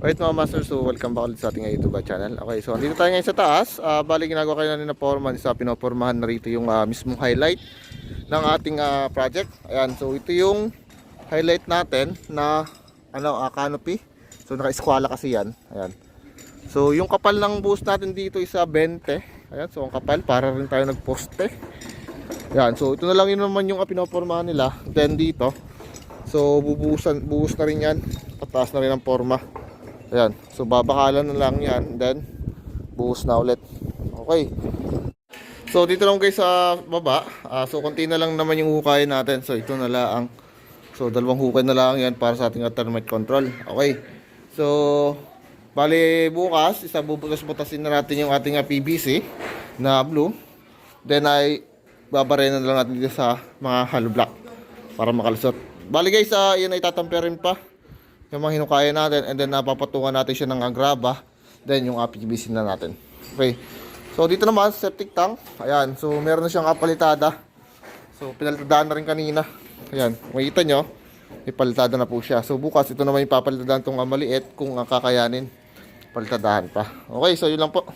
Right mga master, so welcome back ulit sa ating YouTube channel. Okay, so andito tayo ngayon sa taas. Bali ginagawa kayo na forma sa pinopormahan na rito yung mismong highlight ng ating project. Ayan, so ito yung highlight natin na canopy. So naka-eskwala kasi yan. Ayan. So yung kapal ng buhos natin dito is 20. Ayan, so ang kapal para rin tayo nagposte. Ayan, so ito na lang yun naman yung pinopormahan nila. Then dito, so buhos na rin yan. Pataas na rin ang forma. Ayan, so babakalan na lang yan, then buhos na ulit. Okay. So dito lang guys sa baba, so konti na lang naman yung hukay natin. So ito na lang. So dalawang hukay na lang yan para sa ating termite control. Okay. So bali bukas, bubutas-butasin na natin yung ating PVC na blue. Then ay babarenan na lang natin dito sa mga hollow block para makalusot. Bali guys, yan ay tatamperin pa yung mga hinukaya natin, and then napapatungan natin siya ng graba, then yung PVC na natin. Okay, so dito naman septic tank, ayan, so meron na siyang kapalitada. So pinalitadaan na rin kanina. Ayan, makikita nyo, ipalitada na po siya. So bukas ito naman yung papalitadaan itong maliit, kung kakayanin palitadahan pa. Okay, so yun lang po.